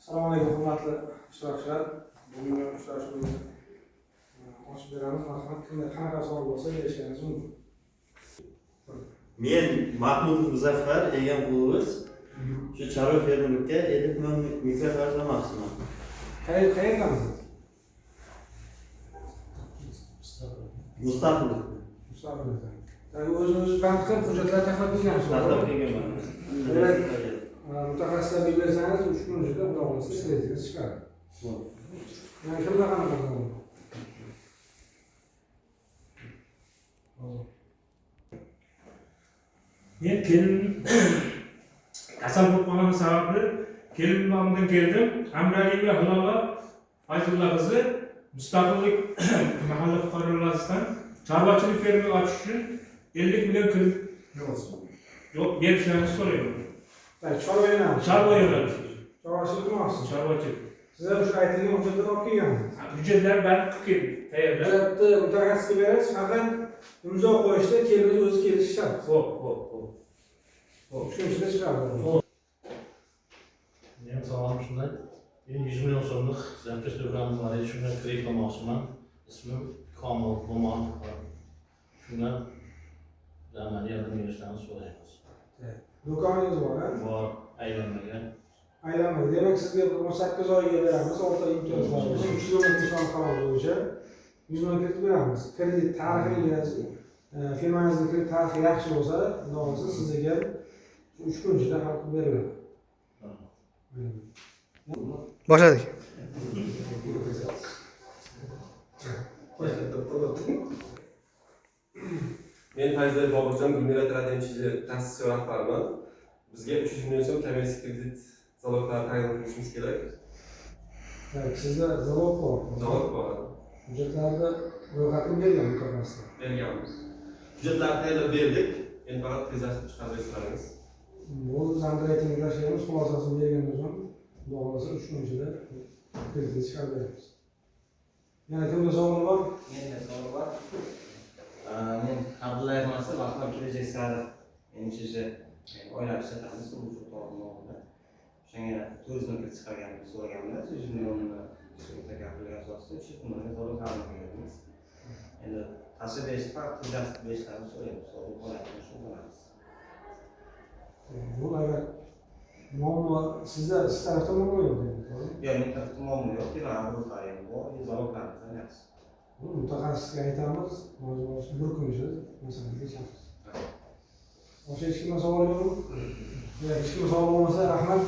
Assalomu alaykum hurmatli ishtirokchilar. Bugungi uchrashuvimizni ochib beramiz. Marhamat, kimda qanaqa savol bo'lsa berishingiz mumkin. Men Mahmud Muzaffar degan o'g'liz. Shu chorva fermerlikka 50 million mikrofon qilmoqchiman. Qayerdamiz? Mustaqillikda. O'zimiz band qilib hujjatlar tahlil qilganmiz. Tahlil qilganman. Mutaxassislarga bersangiz 3 kun ichida xudo xohlasa kredingiz chiqadi. Yani kimda qanaqa bo'ladi? Men kelin kasal bo'lib qolgan sababli kelin nomidan keldim. Amrali va Hilola Fayzulla qizi Mustaqillik mahalla fuqarolaridan chorvachilik ferma ochish uchun 50 million kredit yo'q berishlarini so'rayman. Chorva yo'nalishi. Chorva yo'nalishi. Chorvachilik qilmoqsiz. Chorvachilik. Sizlar o'sha aytilgan hujjatlarni olib kelgansiz. Hujjatlar bari qilib keldi. Tayyorlab. Hujjatni mutaxassisga berasiz, faqat imzo qo'yishda kelin o'zi kelishi shart. Xo'p. Shu ichida chiqadi. Men savolim shunday. Men 100 million so'mlik zamkesh do'konimiz bor edi, shunga kredit olmoqchiman. Ismim Komil Roman. Shundan zamaniy yordam berishlarini so'raymiz. Do'koningiz bor, ha? Bor, aylanmagan. Aylanmaydi. Demak, sizga 18 oyga beramiz, 6 oy imtiyozlar bo'yicha 312 son qaror bo'yicha 100 million kredit beramiz. Kredit tarixiy firmangizning kredit tarixi yaxshi bo'lsa, xudo xohlasa sizga 3 kun ichida hal qilib beriladi. Boshladik. Men Fayzli Boburjon, Gulmira Trademchili ta'sischi rahbariman. Bizga 300 million so'm kommersiya kredit zaloglar tayin qilishimiz kerak. Sizda zalog bor. Zalog bor. Hujjatlarda ro'yxatini bergan mutaxassislar. Berganmiz. Hujjatlarni tayyorlab berdik. Endi faqat tezlashtirib chiqarib bersangiz. Bu zambrayting tashlaymiz, xulosasini bergandan so'ng xudo xohlasa 3 kun ichida kreditni chiqarib beramiz. Yana kimda savol bor? Menda savol bor. Men Abdullayev Mas'ud, Ahmad kelajak sari MCJ oylab ishlatamiz, bu to'g'ri. O'shanga turizmga chiqarganimizni so'raganlar, 100 millionni sug'urta kapitaliga asosida 300 million dollar ta'min qilganmiz. Endi tashib berishni faqat tezlashtirib berishlarini so'raymiz, so'rib qo'yamiz, shu bo'lamiz. Bu agar muammo sizda siz tarafda muammo yo'q deydi. Yo'q, men tarafda muammo yo'q, filan bu qarayim, bu zaloglarimiz yaxshi. Bu mutaxassisga aytamiz, bir kun ichida masalani yechamiz. Boshqa hech kimda savol yo'qmi? Hech kimda savol bo'lmasa, rahmat.